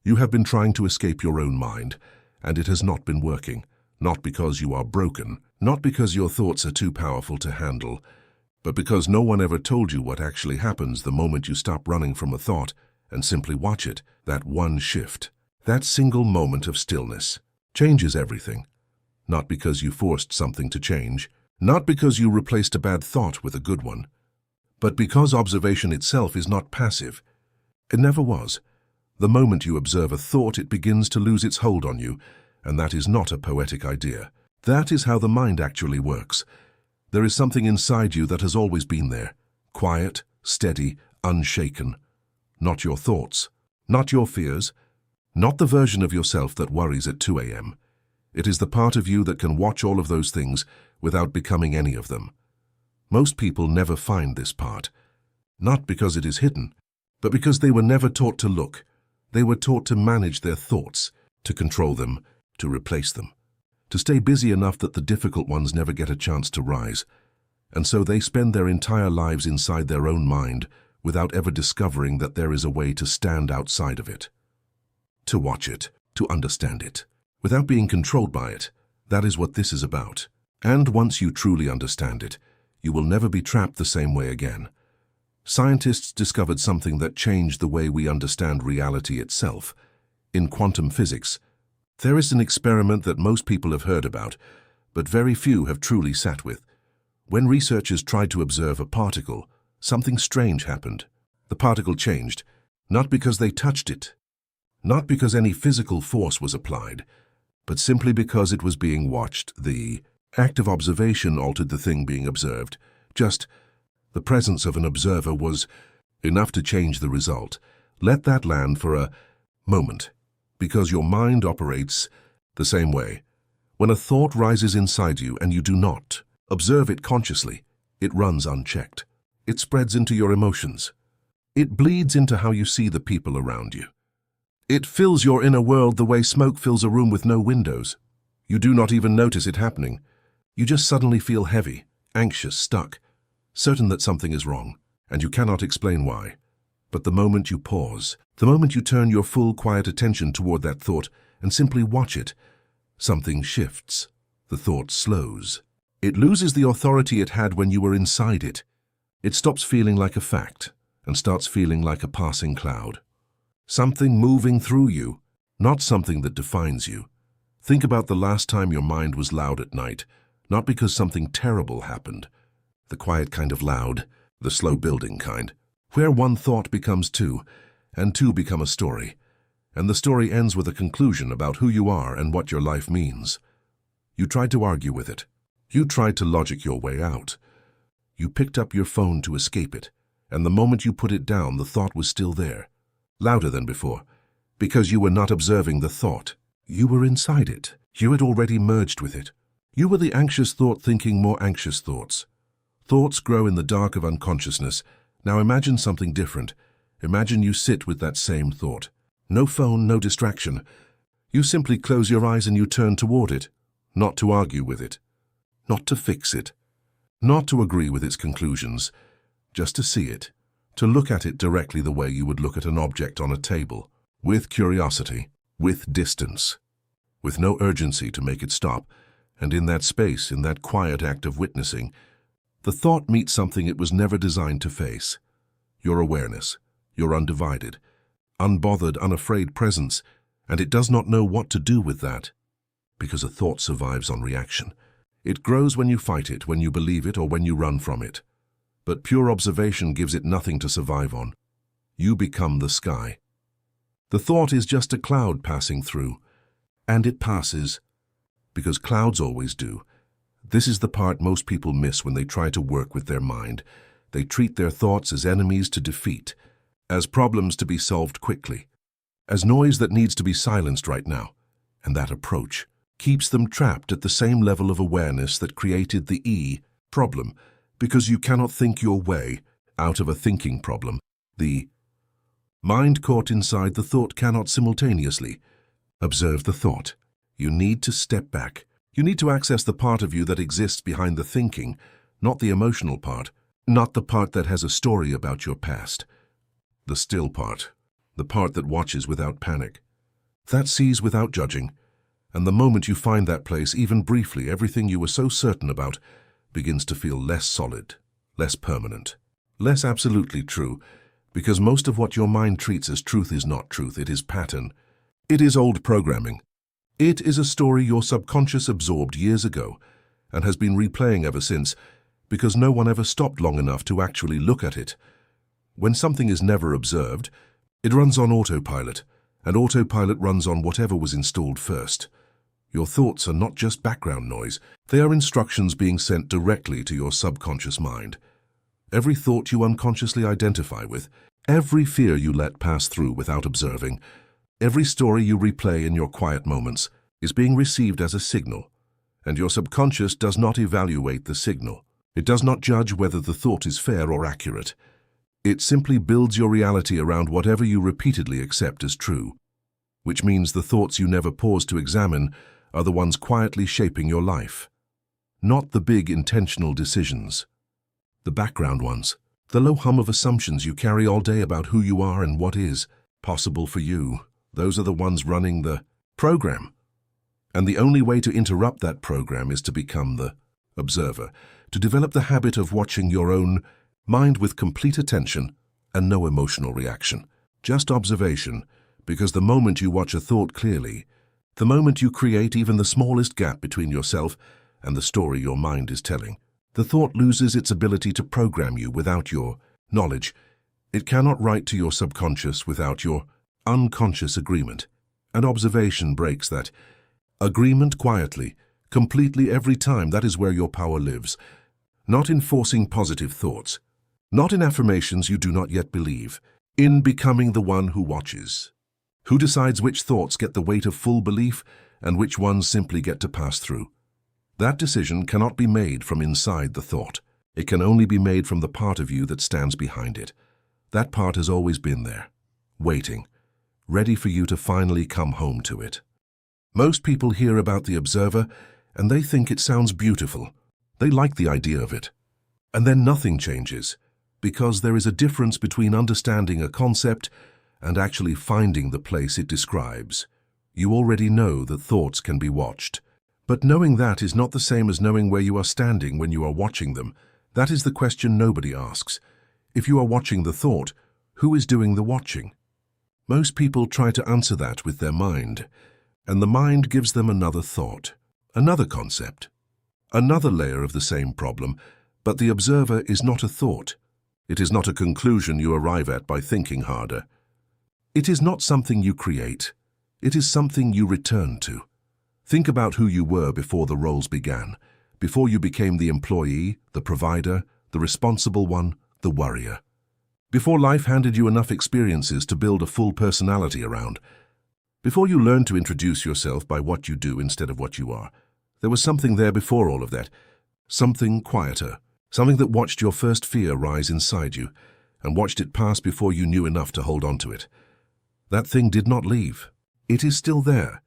You have been trying to escape your own mind, and it has not been working. Not because you are broken, not because your thoughts are too powerful to handle, but because no one ever told you what actually happens the moment you stop running from a thought and simply watch it. That one shift, that single moment of stillness, changes everything. Not because you forced something to change, not because you replaced a bad thought with a good one, but because observation itself is not passive. It never was. The moment you observe a thought, it begins to lose its hold on you, and that is not a poetic idea. That is how the mind actually works. There is something inside you that has always been there, quiet, steady, unshaken. Not your thoughts, not your fears, not the version of yourself that worries at 2 a.m. It is the part of you that can watch all of those things without becoming any of them. Most people never find this part, not because it is hidden, but because they were never taught to look. They were taught to manage their thoughts, to control them, to replace them, to stay busy enough that the difficult ones never get a chance to rise. And so they spend their entire lives inside their own mind without ever discovering that there is a way to stand outside of it, to watch it, to understand it, without being controlled by it. That is what this is about. And once you truly understand it, you will never be trapped the same way again. Scientists discovered something that changed the way we understand reality itself. In quantum physics, there is an experiment that most people have heard about, but very few have truly sat with. When researchers tried to observe a particle, something strange happened. The particle changed, not because they touched it, not because any physical force was applied, but simply because it was being watched. The act of observation altered the thing being observed. Just the presence of an observer was enough to change the result. Let that land for a moment, because your mind operates the same way. When a thought rises inside you and you do not observe it consciously, it runs unchecked. It spreads into your emotions. It bleeds into how you see the people around you. It fills your inner world the way smoke fills a room with no windows. You do not even notice it happening. You just suddenly feel heavy, anxious, stuck, certain that something is wrong, and you cannot explain why. But the moment you pause, the moment you turn your full, quiet attention toward that thought and simply watch it, something shifts. The thought slows. It loses the authority it had when you were inside it. It stops feeling like a fact and starts feeling like a passing cloud. Something moving through you, not something that defines you. Think about the last time your mind was loud at night, not because something terrible happened. The quiet kind of loud, the slow building kind, where one thought becomes two, and two become a story, and the story ends with a conclusion about who you are and what your life means. You tried to argue with it. You tried to logic your way out. You picked up your phone to escape it, and the moment you put it down, the thought was still there, louder than before, because you were not observing the thought. You were inside it. You had already merged with it. You were the anxious thought thinking more anxious thoughts. Thoughts grow in the dark of unconsciousness. Now imagine something different. Imagine you sit with that same thought. No phone, no distraction. You simply close your eyes and you turn toward it, not to argue with it, not to fix it, not to agree with its conclusions, just to see it, to look at it directly the way you would look at an object on a table, with curiosity, with distance, with no urgency to make it stop. And in that space, in that quiet act of witnessing, the thought meets something it was never designed to face. Your awareness, your undivided, unbothered, unafraid presence, and it does not know what to do with that, because a thought survives on reaction. It grows when you fight it, when you believe it, or when you run from it. But pure observation gives it nothing to survive on. You become the sky. The thought is just a cloud passing through, and it passes, because clouds always do. This is the part most people miss when they try to work with their mind. They treat their thoughts as enemies to defeat, as problems to be solved quickly, as noise that needs to be silenced right now. And that approach keeps them trapped at the same level of awareness that created the problem, because you cannot think your way out of a thinking problem. The mind caught inside the thought cannot simultaneously observe the thought. You need to step back. You need to access the part of you that exists behind the thinking, not the emotional part, not the part that has a story about your past. The still part, the part that watches without panic, That sees without judging, and the moment you find that place, even briefly, everything you were so certain about begins to feel less solid, less permanent, less absolutely true, because most of what your mind treats as truth is not truth, it is pattern. It is old programming. It is a story your subconscious absorbed years ago and has been replaying ever since, because no one ever stopped long enough to actually look at it. When something is never observed, it runs on autopilot, and autopilot runs on whatever was installed first. Your thoughts are not just background noise, they are instructions being sent directly to your subconscious mind. Every thought you unconsciously identify with, every fear you let pass through without observing, every story you replay in your quiet moments is being received as a signal, and your subconscious does not evaluate the signal. It does not judge whether the thought is fair or accurate. It simply builds your reality around whatever you repeatedly accept as true, which means the thoughts you never pause to examine are the ones quietly shaping your life. Not the big intentional decisions. The background ones. The low hum of assumptions you carry all day about who you are and what is possible for you. Those are the ones running the program. And the only way to interrupt that program is to become the observer, to develop the habit of watching your own mind with complete attention and no emotional reaction. Just observation, because the moment you watch a thought clearly, the moment you create even the smallest gap between yourself and the story your mind is telling, the thought loses its ability to program you without your knowledge. It cannot write to your subconscious without your unconscious agreement. And observation breaks that agreement quietly, completely every time. That is where your power lives. Not in forcing positive thoughts, not in affirmations you do not yet believe, in becoming the one who watches, who decides which thoughts get the weight of full belief and which ones simply get to pass through. That decision cannot be made from inside the thought. It can only be made from the part of you that stands behind it. That part has always been there, waiting, ready for you to finally come home to it. Most people hear about the observer and they think it sounds beautiful. They like the idea of it. And then nothing changes, because there is a difference between understanding a concept and actually finding the place it describes. You already know that thoughts can be watched. But knowing that is not the same as knowing where you are standing when you are watching them. That is the question nobody asks. If you are watching the thought, who is doing the watching? Most people try to answer that with their mind, and the mind gives them another thought, another concept, another layer of the same problem, but the observer is not a thought. It is not a conclusion you arrive at by thinking harder. It is not something you create. It is something you return to. Think about who you were before the roles began, before you became the employee, the provider, the responsible one, the worrier. Before life handed you enough experiences to build a full personality around. Before you learned to introduce yourself by what you do instead of what you are. There was something there before all of that. Something quieter. Something that watched your first fear rise inside you and watched it pass before you knew enough to hold on to it. That thing did not leave. It is still there.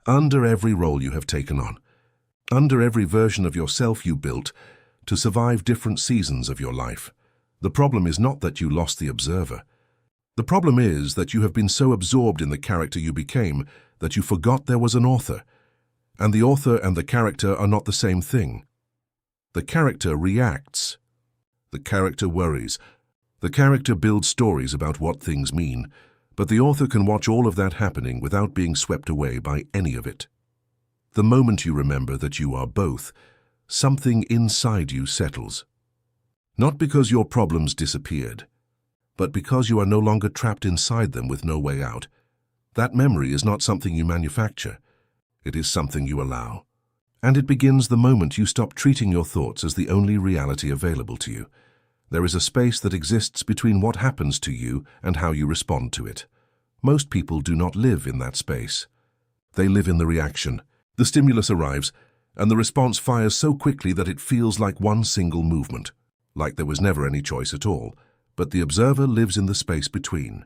Under every role you have taken on, under every version of yourself you built to survive different seasons of your life. The problem is not that you lost the observer. The problem is that you have been so absorbed in the character you became that you forgot there was an author. And the author and the character are not the same thing. The character reacts. The character worries. The character builds stories about what things mean. But the author can watch all of that happening without being swept away by any of it. The moment you remember that you are both, something inside you settles. Not because your problems disappeared, but because you are no longer trapped inside them with no way out. That memory is not something you manufacture. It is something you allow. And it begins the moment you stop treating your thoughts as the only reality available to you. There is a space that exists between what happens to you and how you respond to it. Most people do not live in that space. They live in the reaction. The stimulus arrives, and the response fires so quickly that it feels like one single movement, like there was never any choice at all. But the observer lives in the space between.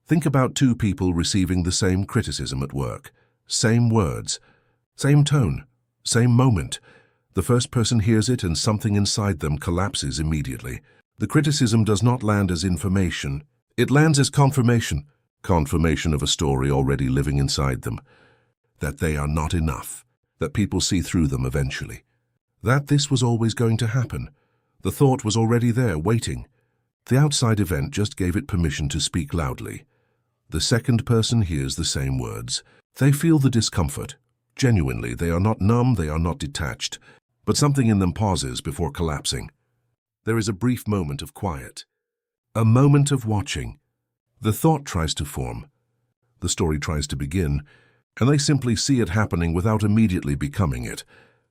Think about two people receiving the same criticism at work. Same words, same tone, same moment. The first person hears it and something inside them collapses immediately. The criticism does not land as information. It lands as confirmation. confirmation of a story already living inside them, that they are not enough, that people see through them eventually, that this was always going to happen. The thought was already there, waiting. The outside event just gave it permission to speak loudly. The second person hears the same words. They feel the discomfort. Genuinely, they are not numb, they are not detached, but something in them pauses before collapsing. There is a brief moment of quiet, a moment of watching. The thought tries to form. The story tries to begin, and they simply see it happening without immediately becoming it.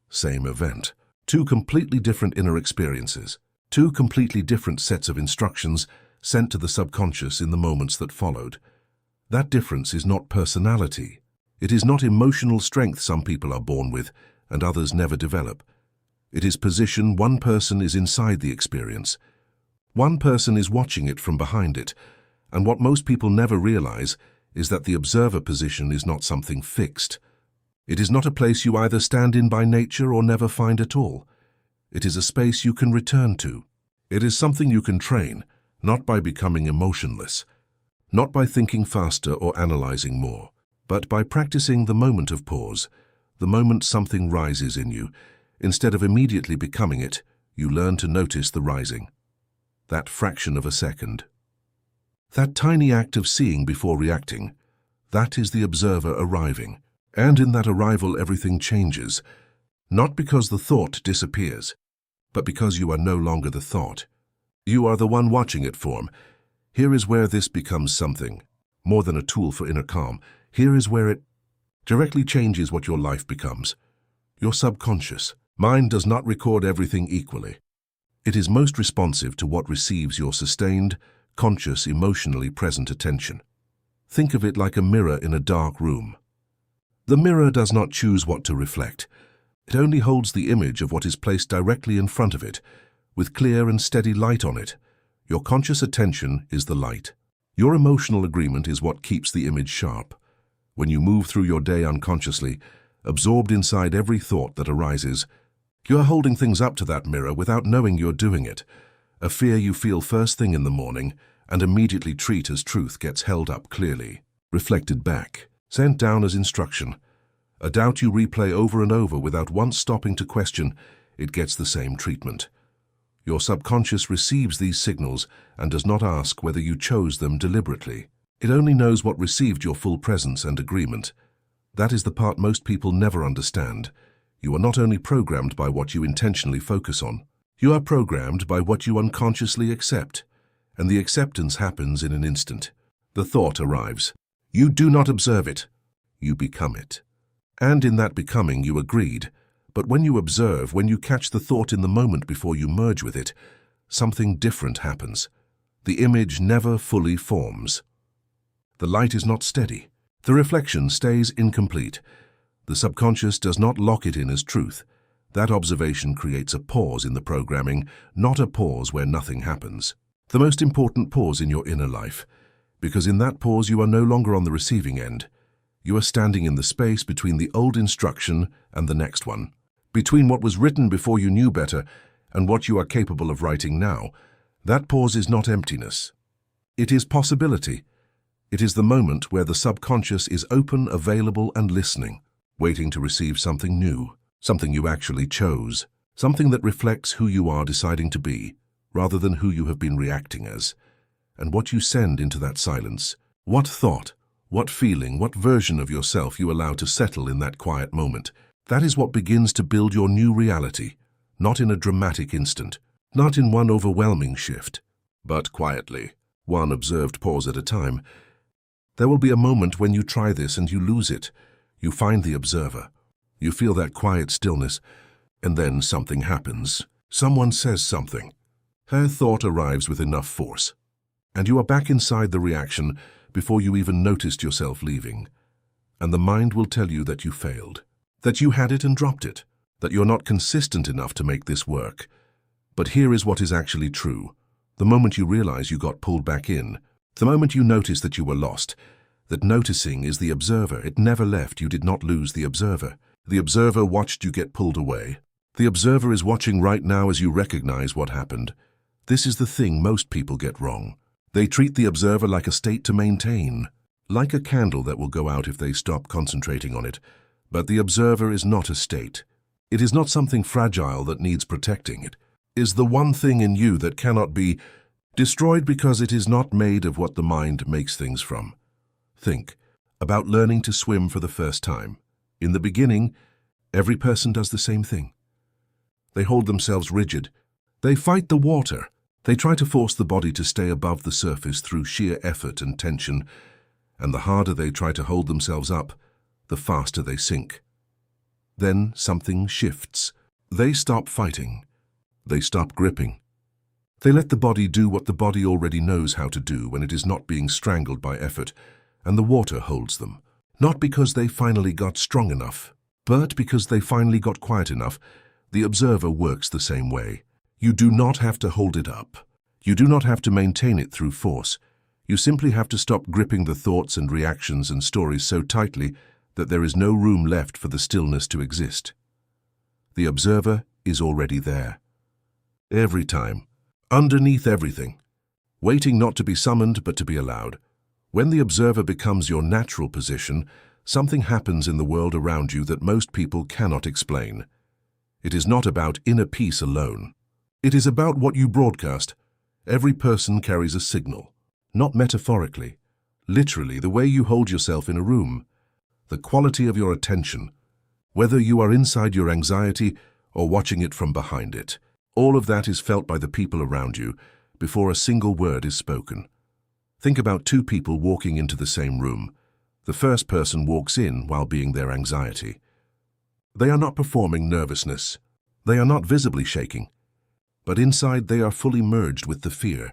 Same event. Two completely different inner experiences. Two completely different sets of instructions sent to the subconscious in the moments that followed. That difference is not personality. It is not emotional strength some people are born with and others never develop. It is position. One person is inside the experience. One person is watching it from behind it. And what most people never realize is that the observer position is not something fixed. It is not a place you either stand in by nature or never find at all. It is a space you can return to. It is something you can train, not by becoming emotionless, not by thinking faster or analyzing more, but by practicing the moment of pause, the moment something rises in you. Instead of immediately becoming it, you learn to notice the rising. That fraction of a second. That tiny act of seeing before reacting, that is the observer arriving. And in that arrival everything changes, not because the thought disappears, but because you are no longer the thought. You are the one watching it form. Here is where this becomes something more than a tool for inner calm. Here is where it directly changes what your life becomes. Your subconscious mind does not record everything equally. It is most responsive to what receives your sustained, conscious, emotionally present attention. Think of it like a mirror in a dark room. The mirror does not choose what to reflect. It only holds the image of what is placed directly in front of it, with clear and steady light on it. Your conscious attention is the light. Your emotional agreement is what keeps the image sharp. When you move through your day unconsciously, absorbed inside every thought that arises, you are holding things up to that mirror without knowing you're doing it. A fear you feel first thing in the morning and immediately treat as truth gets held up clearly, reflected back, sent down as instruction. A doubt you replay over and over without once stopping to question, it gets the same treatment. Your subconscious receives these signals and does not ask whether you chose them deliberately. It only knows what received your full presence and agreement. That is the part most people never understand. You are not only programmed by what you intentionally focus on, you are programmed by what you unconsciously accept. And the acceptance happens in an instant. The thought arrives. You do not observe it. You become it. And in that becoming you agreed. But when you observe, when you catch the thought in the moment before you merge with it, something different happens. The image never fully forms. The light is not steady. The reflection stays incomplete. The subconscious does not lock it in as truth. That observation creates a pause in the programming, not a pause where nothing happens. The most important pause in your inner life, because in that pause you are no longer on the receiving end. You are standing in the space between the old instruction and the next one, between what was written before you knew better and what you are capable of writing now. That pause is not emptiness. It is possibility. It is the moment where the subconscious is open, available, and listening, waiting to receive something new, something you actually chose, something that reflects who you are deciding to be, rather than who you have been reacting as. And what you send into that silence, what thought, what feeling, what version of yourself you allow to settle in that quiet moment, that is what begins to build your new reality, not in a dramatic instant, not in one overwhelming shift, but quietly, one observed pause at a time. There will be a moment when you try this and you lose it. You find the observer. You feel that quiet stillness, and then something happens. Someone says something. Her thought arrives with enough force, and you are back inside the reaction before you even noticed yourself leaving. And the mind will tell you that you failed, that you had it and dropped it, that you're not consistent enough to make this work. But here is what is actually true. The moment you realize you got pulled back in, the moment you notice that you were lost, that noticing is the observer. It never left. You did not lose the observer. The observer watched you get pulled away. The observer is watching right now as you recognize what happened. This is the thing most people get wrong. They treat the observer like a state to maintain, like a candle that will go out if they stop concentrating on it. But the observer is not a state. It is not something fragile that needs protecting. It is the one thing in you that cannot be destroyed because it is not made of what the mind makes things from. Think about learning to swim for the first time. In the beginning, every person does the same thing. They hold themselves rigid. They fight the water. They try to force the body to stay above the surface through sheer effort and tension, and the harder they try to hold themselves up, the faster they sink. Then something shifts. They stop fighting. They stop gripping. They let the body do what the body already knows how to do when it is not being strangled by effort, and the water holds them. Not because they finally got strong enough, but because they finally got quiet enough. The observer works the same way. You do not have to hold it up. You do not have to maintain it through force. You simply have to stop gripping the thoughts and reactions and stories so tightly that there is no room left for the stillness to exist. The observer is already there. Every time, underneath everything, waiting not to be summoned but to be allowed. When the observer becomes your natural position, something happens in the world around you that most people cannot explain. It is not about inner peace alone. It is about what you broadcast. Every person carries a signal, not metaphorically, literally the way you hold yourself in a room, the quality of your attention, whether you are inside your anxiety or watching it from behind it. All of that is felt by the people around you before a single word is spoken. Think about two people walking into the same room. The first person walks in while being their anxiety. They are not performing nervousness. They are not visibly shaking. But inside they are fully merged with the fear.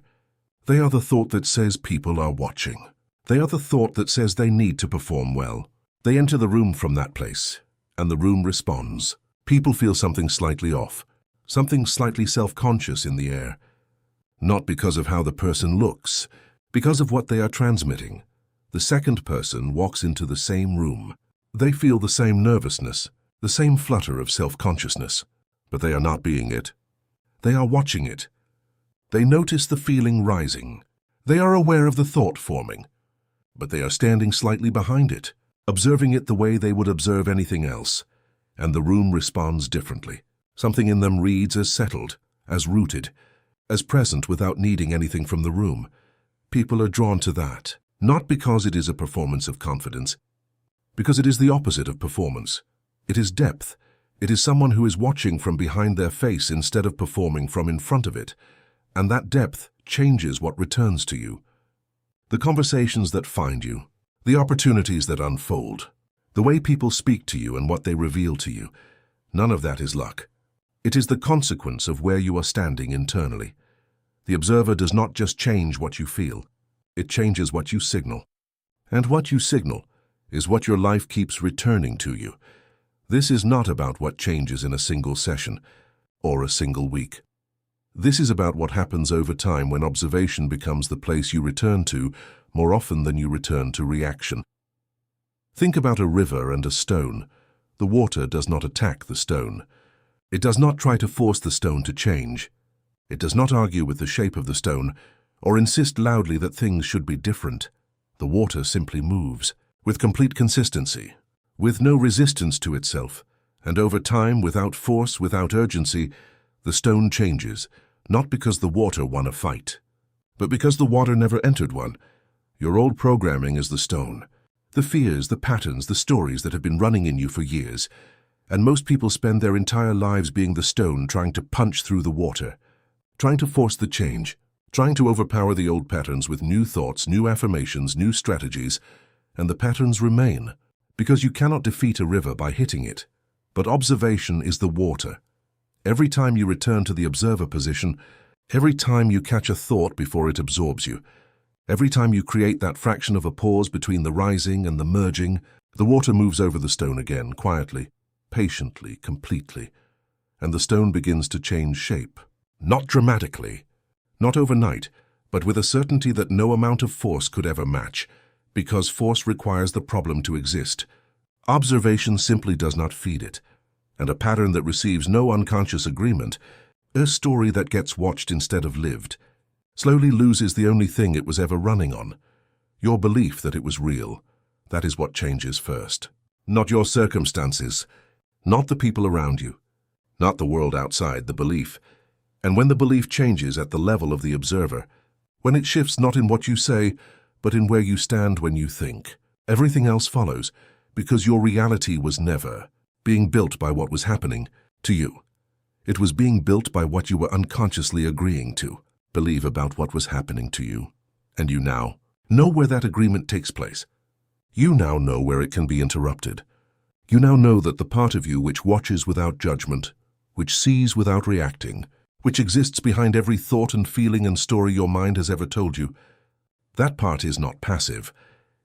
They are the thought that says people are watching. They are the thought that says they need to perform well. They enter the room from that place, and the room responds. People feel something slightly off, something slightly self-conscious in the air. Not because of how the person looks, because of what they are transmitting. The second person walks into the same room. They feel the same nervousness, the same flutter of self-consciousness, but they are not being it. They are watching it. They notice the feeling rising. They are aware of the thought forming, but they are standing slightly behind it, observing it the way they would observe anything else, and the room responds differently. Something in them reads as settled, as rooted, as present without needing anything from the room. People are drawn to that, not because it is a performance of confidence, because it is the opposite of performance. It is depth. It is someone who is watching from behind their face instead of performing from in front of it, and that depth changes what returns to you. The conversations that find you, the opportunities that unfold, the way people speak to you and what they reveal to you, none of that is luck. It is the consequence of where you are standing internally. The observer does not just change what you feel, it changes what you signal. And what you signal is what your life keeps returning to you. This is not about what changes in a single session or a single week. This is about what happens over time when observation becomes the place you return to more often than you return to reaction. Think about a river and a stone. The water does not attack the stone. It does not try to force the stone to change. It does not argue with the shape of the stone or insist loudly that things should be different. The water simply moves with complete consistency, with no resistance to itself, and over time, without force, without urgency, the stone changes, not because the water won a fight, but because the water never entered one. Your old programming is the stone, the fears, the patterns, the stories that have been running in you for years, and most people spend their entire lives being the stone trying to punch through the water, trying to force the change, trying to overpower the old patterns with new thoughts, new affirmations, new strategies, and the patterns remain. Because you cannot defeat a river by hitting it. But observation is the water. Every time you return to the observer position, every time you catch a thought before it absorbs you, every time you create that fraction of a pause between the rising and the merging, the water moves over the stone again, quietly, patiently, completely, and the stone begins to change shape. Not dramatically, not overnight, but with a certainty that no amount of force could ever match, because force requires the problem to exist. Observation simply does not feed it, and a pattern that receives no unconscious agreement, a story that gets watched instead of lived, slowly loses the only thing it was ever running on. Your belief that it was real, that is what changes first. Not your circumstances, not the people around you, not the world outside, the belief. And when the belief changes at the level of the observer, when it shifts not in what you say, but in where you stand when you think, everything else follows, because your reality was never being built by what was happening to you. It was being built by what you were unconsciously agreeing to believe about what was happening to you. And you now know where that agreement takes place. You now know where it can be interrupted. You now know that the part of you which watches without judgment, which sees without reacting, which exists behind every thought and feeling and story your mind has ever told you, that part is not passive.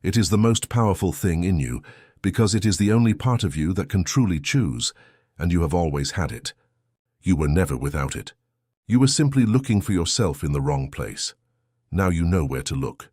It is the most powerful thing in you, because it is the only part of you that can truly choose, and you have always had it. You were never without it. You were simply looking for yourself in the wrong place. Now you know where to look.